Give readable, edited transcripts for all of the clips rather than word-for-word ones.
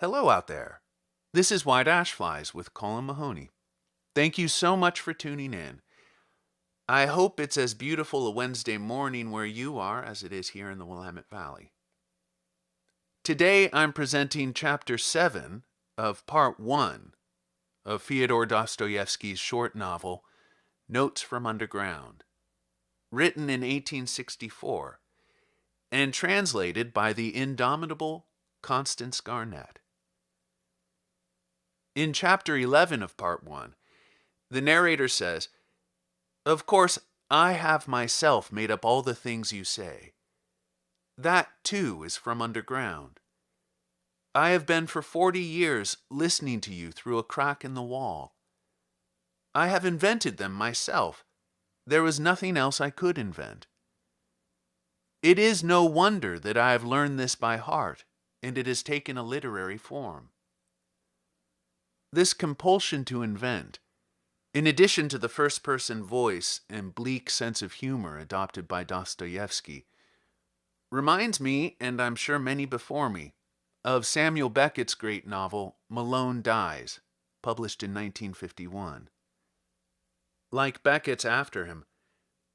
Hello out there. This is White Ash Flies with Colin Mahoney. Thank you so much for tuning in. I hope it's as beautiful a Wednesday morning where you are as it is here in the Willamette Valley. Today I'm presenting Chapter 7 of Part 1 of Fyodor Dostoyevsky's short novel, Notes from Underground, written in 1864 and translated by the indomitable Constance Garnett. In Chapter 11 of Part 1, the narrator says, "Of course, I have myself made up all the things you say. That, too, is from underground. I have been for 40 years listening to you through a crack in the wall. I have invented them myself. There was nothing else I could invent. It is no wonder that I have learned this by heart, and it has taken a literary form." This compulsion to invent, in addition to the first-person voice and bleak sense of humor adopted by Dostoyevsky, reminds me, and I'm sure many before me, of Samuel Beckett's great novel, Malone Dies, published in 1951. Like Beckett's after him,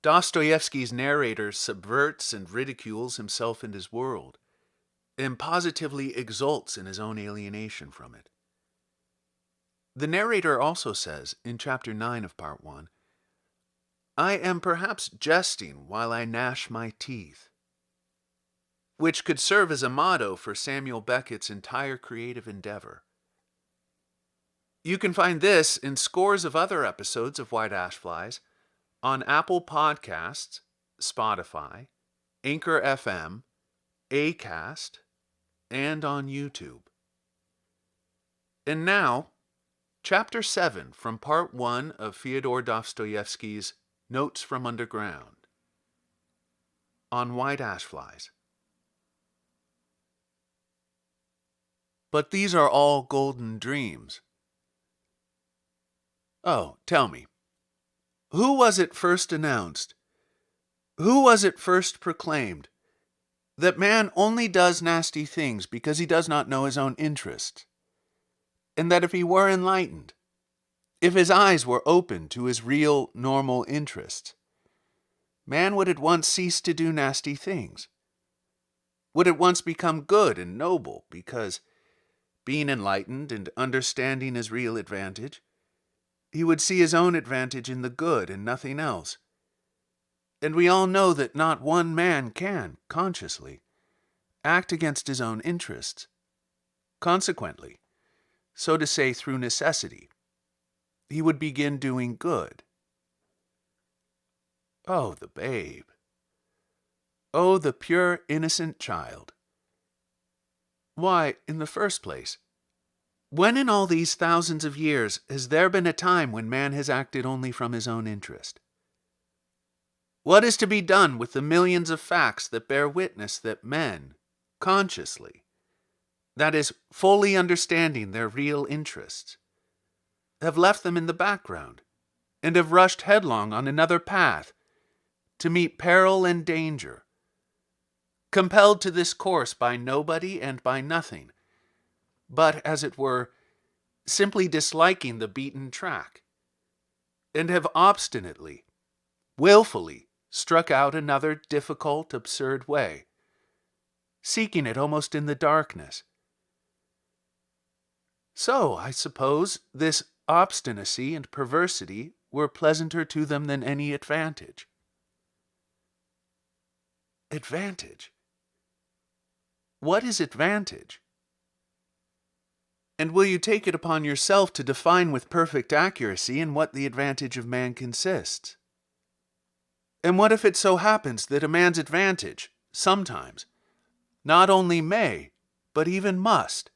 Dostoyevsky's narrator subverts and ridicules himself and his world, and positively exults in his own alienation from it. The narrator also says, in Chapter 9 of Part 1, "I am perhaps jesting while I gnash my teeth," which could serve as a motto for Samuel Beckett's entire creative endeavor. You can find this in scores of other episodes of White Ash Flies on Apple Podcasts, Spotify, Anchor FM, Acast, and on YouTube. And now, Chapter 7 from Part 1 of Fyodor Dostoyevsky's Notes from Underground, on White Ash Flies. But these are all golden dreams. Oh, tell me, who was it first announced, who was it first proclaimed, that man only does nasty things because he does not know his own interests? And that if he were enlightened, if his eyes were open to his real, normal interests, man would at once cease to do nasty things, would at once become good and noble, because, being enlightened and understanding his real advantage, he would see his own advantage in the good and nothing else. And we all know that not one man can, consciously, act against his own interests. Consequently, so to say through necessity, he would begin doing good. Oh, the babe. Oh, the pure, innocent child. Why, in the first place, when in all these thousands of years has there been a time when man has acted only from his own interest? What is to be done with the millions of facts that bear witness that men, consciously, that is, fully understanding their real interests, have left them in the background, and have rushed headlong on another path to meet peril and danger, compelled to this course by nobody and by nothing, but, as it were, simply disliking the beaten track, and have obstinately, willfully struck out another difficult, absurd way, seeking it almost in the darkness. So, I suppose, this obstinacy and perversity were pleasanter to them than any advantage. Advantage? What is advantage? And will you take it upon yourself to define with perfect accuracy in what the advantage of man consists? And what if it so happens that a man's advantage, sometimes, not only may, but even must,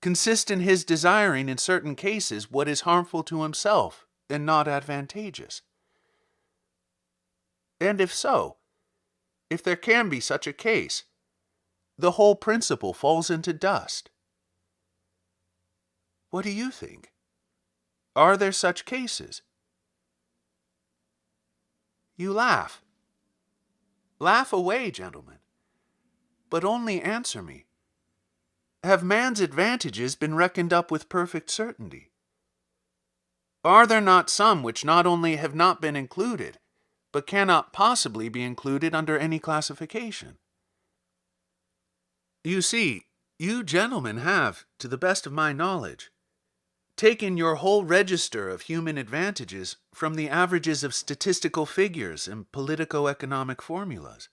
consist in his desiring in certain cases what is harmful to himself and not advantageous? And if so, if there can be such a case, the whole principle falls into dust. What do you think? Are there such cases? You laugh. Laugh away, gentlemen, but only answer me. have man's advantages been reckoned up with perfect certainty? Are there not some which not only have not been included, but cannot possibly be included under any classification? You see, you gentlemen have, to the best of my knowledge, taken your whole register of human advantages from the averages of statistical figures and politico-economic formulas.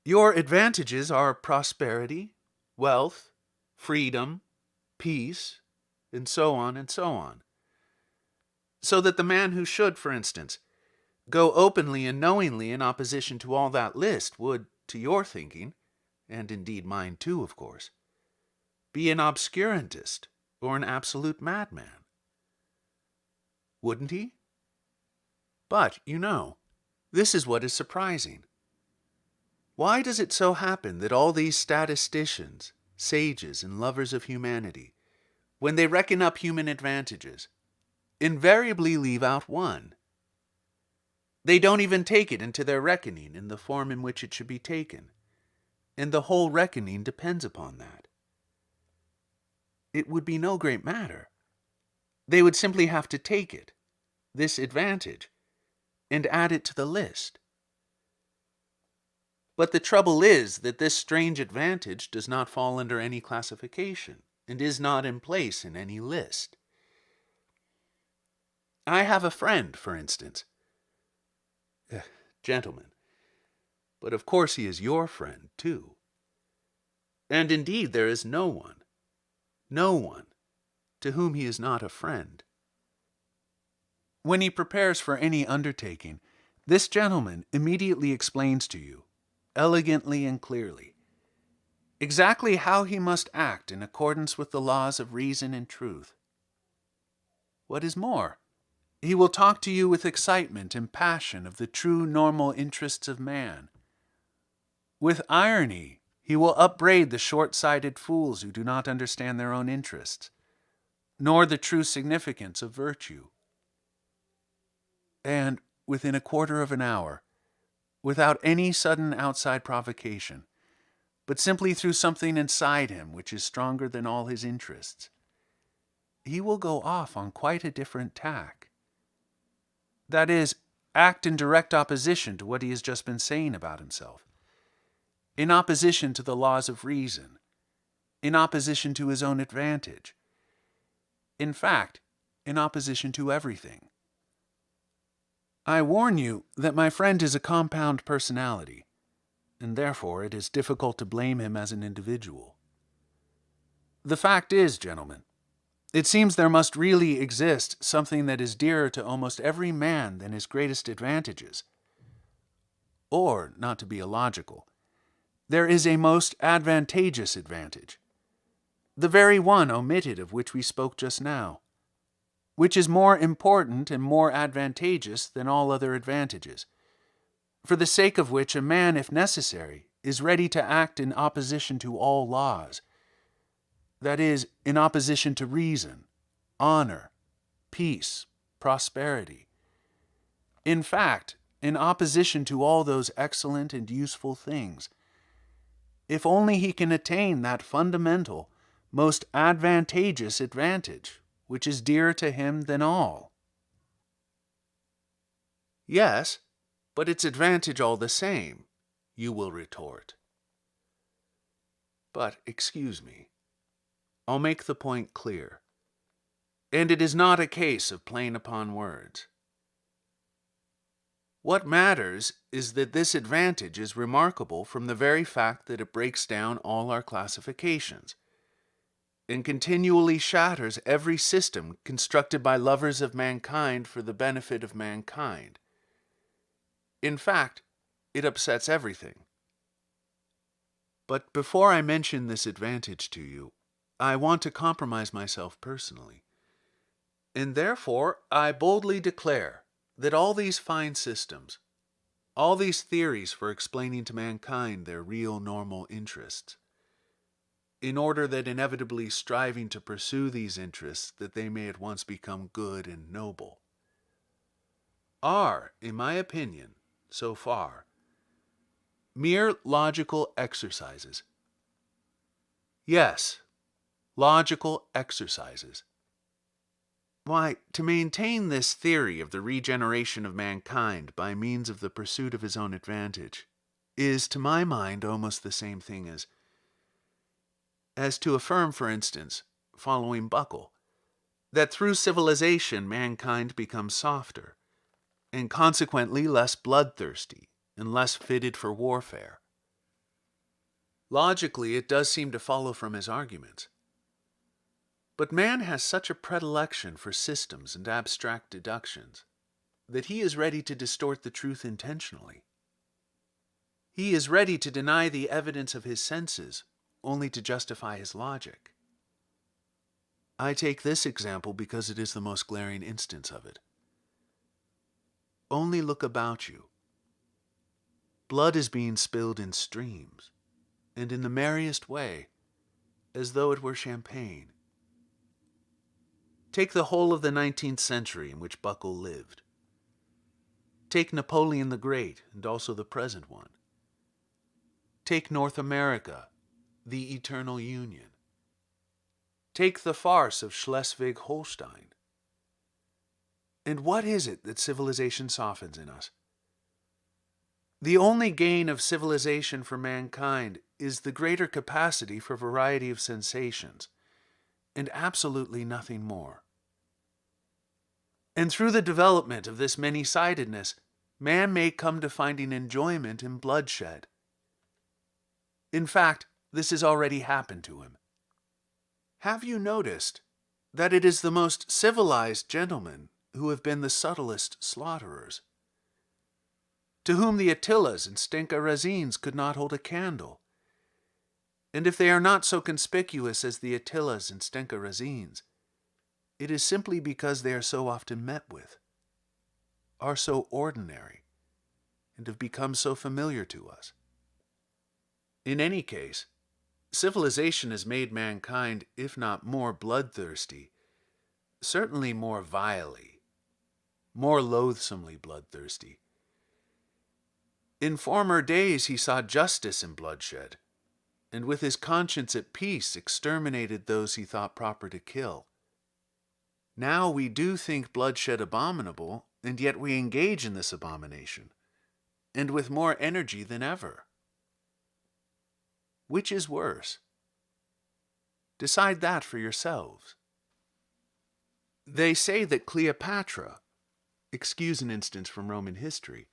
Your advantages are prosperity, wealth, freedom, peace, and so on and so on. So that the man who should, for instance, go openly and knowingly in opposition to all that list would, to your thinking, and indeed mine too, of course, be an obscurantist or an absolute madman. Wouldn't he? But, you know, this is what is surprising. Why does it so happen that all these statisticians, sages, and lovers of humanity, when they reckon up human advantages, invariably leave out one? They don't even take it into their reckoning in the form in which it should be taken, and the whole reckoning depends upon that. It would be no great matter. They would simply have to take it, this advantage, and add it to the list. But the trouble is that this strange advantage does not fall under any classification, and is not in place in any list. I have a friend, for instance. Gentlemen, but of course he is your friend, too. And indeed there is no one, to whom he is not a friend. When he prepares for any undertaking, this gentleman immediately explains to you, elegantly and clearly, exactly how he must act in accordance with the laws of reason and truth. What is more, he will talk to you with excitement and passion of the true normal interests of man. With irony, he will upbraid the short-sighted fools who do not understand their own interests, nor the true significance of virtue. And within a quarter of an hour, without any sudden outside provocation, but simply through something inside him which is stronger than all his interests, he will go off on quite a different tack. That is, act in direct opposition to what he has just been saying about himself, in opposition to the laws of reason, in opposition to his own advantage, in fact, in opposition to everything. I warn you that my friend is a compound personality, and therefore it is difficult to blame him as an individual. The fact is, gentlemen, it seems there must really exist something that is dearer to almost every man than his greatest advantages. Or, not to be illogical, there is a most advantageous advantage, the very one omitted of which we spoke just now, which is more important and more advantageous than all other advantages, for the sake of which a man, if necessary, is ready to act in opposition to all laws, that is, in opposition to reason, honor, peace, prosperity. In fact, in opposition to all those excellent and useful things, if only he can attain that fundamental, most advantageous advantage, which is dearer to him than all. Yes, but its advantage all the same, you will retort. But, excuse me, I'll make the point clear. And it is not a case of playing upon words. What matters is that this advantage is remarkable from the very fact that it breaks down all our classifications, and continually shatters every system constructed by lovers of mankind for the benefit of mankind. In fact, it upsets everything. But before I mention this advantage to you, I want to compromise myself personally. And therefore, I boldly declare that all these fine systems, all these theories for explaining to mankind their real normal interests, in order that inevitably striving to pursue these interests that they may at once become good and noble, are, in my opinion, so far, mere logical exercises, Yes, logical exercises. Why, to maintain this theory of the regeneration of mankind by means of the pursuit of his own advantage is, to my mind, almost the same thing as to affirm, for instance, following Buckle, that through civilization mankind becomes softer, and consequently less bloodthirsty and less fitted for warfare. Logically, it does seem to follow from his arguments. But man has such a predilection for systems and abstract deductions that he is ready to distort the truth intentionally. He is ready to deny the evidence of his senses only to justify his logic. I take this example because it is the most glaring instance of it. Only look about you. Blood is being spilled in streams, and in the merriest way, as though it were champagne. Take the whole of the 19th century in which Buckle lived. Take Napoleon the Great, and also the present one. Take North America, the Eternal Union. Take the farce of Schleswig-Holstein. And what is it that civilization softens in us? The only gain of civilization for mankind is the greater capacity for variety of sensations, and absolutely nothing more. And through the development of this many-sidedness, man may come to finding enjoyment in bloodshed. In fact, this has already happened to him. Have you noticed that it is the most civilized gentlemen who have been the subtlest slaughterers, to whom the Attilas and Stenka Razins could not hold a candle? And if they are not so conspicuous as the Attilas and Stenka Razins, it is simply because they are so often met with, are so ordinary, and have become so familiar to us. In any case, civilization has made mankind, if not more bloodthirsty, certainly more vilely, more loathsomely bloodthirsty. In former days he saw justice in bloodshed, and with his conscience at peace exterminated those he thought proper to kill. Now we do think bloodshed abominable, and yet we engage in this abomination, and with more energy than ever. Which is worse? Decide that for yourselves. They say that Cleopatra, excuse an instance from Roman history,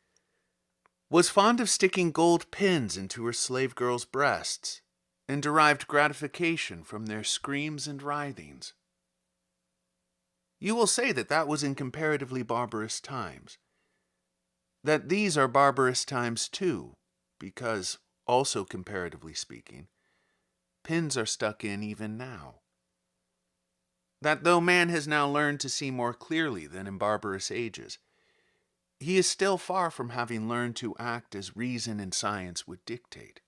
was fond of sticking gold pins into her slave girls' breasts, and derived gratification from their screams and writhings. You will say that that was in comparatively barbarous times, that these are barbarous times too, because, also comparatively speaking, pins are stuck in even now. That though man has now learned to see more clearly than in barbarous ages, he is still far from having learned to act as reason and science would dictate.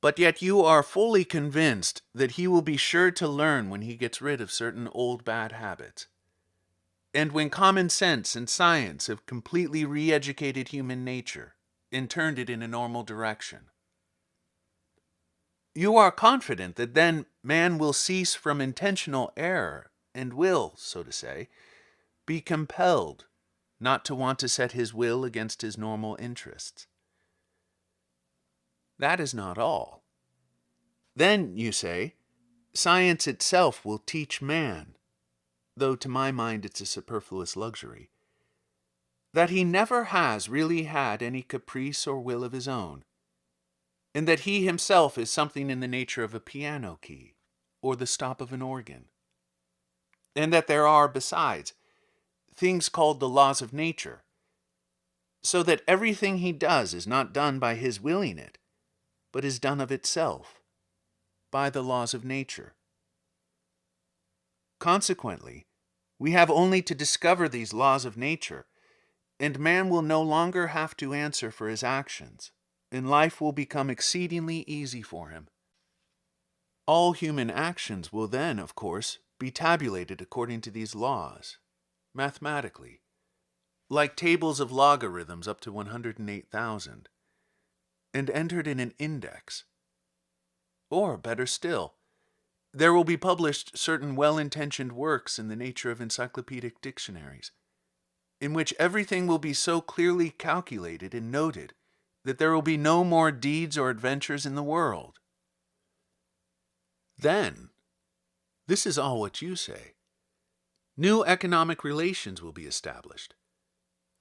But yet you are fully convinced that he will be sure to learn when he gets rid of certain old bad habits, and when common sense and science have completely re-educated human nature and turned it in a normal direction. You are confident that then man will cease from intentional error and will, so to say, be compelled not to want to set his will against his normal interests. That is not all. Then, you say, science itself will teach man, though to my mind it's a superfluous luxury, that he never has really had any caprice or will of his own, and that he himself is something in the nature of a piano key or the stop of an organ, and that there are, besides, things called the laws of nature, so that everything he does is not done by his willing it, but is done of itself, by the laws of nature. Consequently, we have only to discover these laws of nature, and man will no longer have to answer for his actions, and life will become exceedingly easy for him. All human actions will then, of course, be tabulated according to these laws, mathematically, like tables of logarithms up to 108,000, and entered in an index, Or, better still, there will be published certain well-intentioned works in the nature of encyclopedic dictionaries, in which everything will be so clearly calculated and noted that there will be no more deeds or adventures in the world. Then, this is all what you say, new economic relations will be established,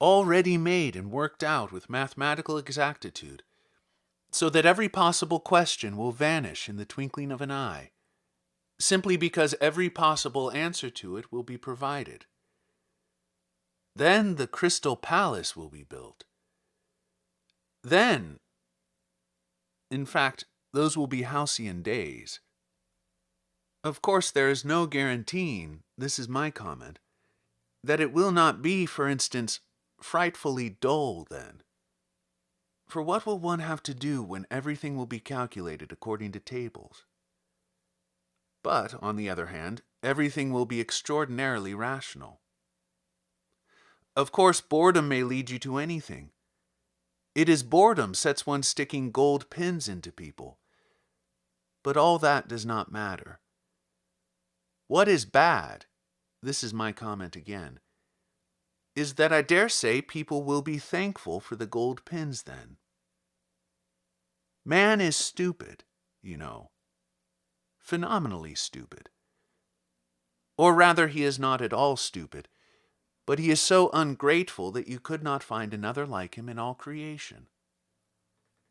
already made and worked out with mathematical exactitude, so that every possible question will vanish in the twinkling of an eye, simply because every possible answer to it will be provided. Then the Crystal Palace will be built. Then, in fact, those will be halcyon days. Of course, there is no guaranteeing, this is my comment, that it will not be, for instance, frightfully dull then. For what will one have to do when everything will be calculated according to tables? But, on the other hand, everything will be extraordinarily rational. Of course, boredom may lead you to anything. It is boredom sets one sticking gold pins into people. But all that does not matter. What is bad, this is my comment again, is that I dare say people will be thankful for the gold pins then. Man is stupid, you know. Phenomenally stupid. Or rather, he is not at all stupid, but he is so ungrateful that you could not find another like him in all creation.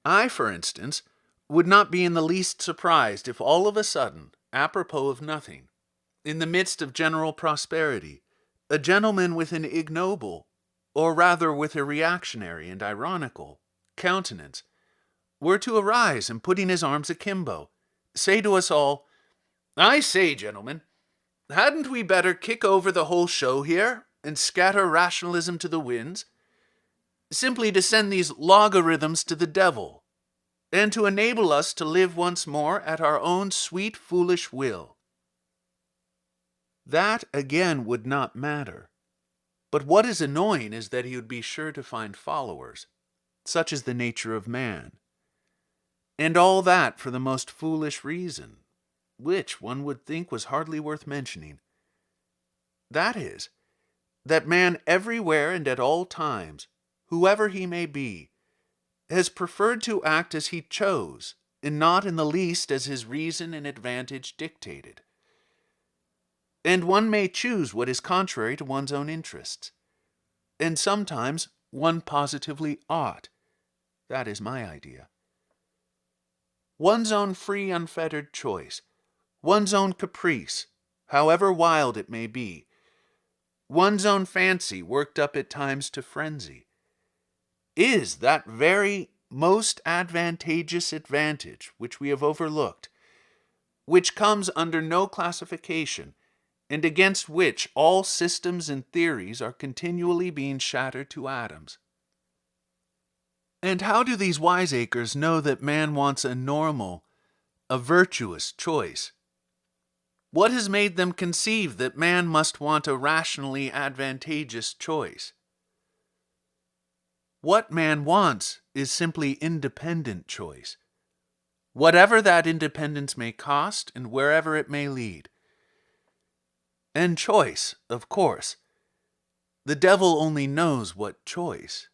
I, for instance, would not be in the least surprised if all of a sudden, apropos of nothing, in the midst of general prosperity, a gentleman with an ignoble, or rather with a reactionary and ironical, countenance, were to arise and, putting his arms akimbo, say to us all, "I say, gentlemen, hadn't we better kick over the whole show here and scatter rationalism to the winds, simply to send these logarithms to the devil, and to enable us to live once more at our own sweet foolish will?" That, again, would not matter. But what is annoying is that he would be sure to find followers. Such is the nature of man. And all that for the most foolish reason, which one would think was hardly worth mentioning. That is, that man everywhere and at all times, whoever he may be, has preferred to act as he chose, and not in the least as his reason and advantage dictated. And one may choose what is contrary to one's own interests. And sometimes one positively ought. That is my idea. One's own free, unfettered choice, one's own caprice, however wild it may be, one's own fancy worked up at times to frenzy, is that very most advantageous advantage which we have overlooked, which comes under no classification, and against which all systems and theories are continually being shattered to atoms. And how do these wiseacres know that man wants a normal, a virtuous choice? What has made them conceive that man must want a rationally advantageous choice? What man wants is simply independent choice, whatever that independence may cost and wherever it may lead. And choice, of course. The devil only knows what choice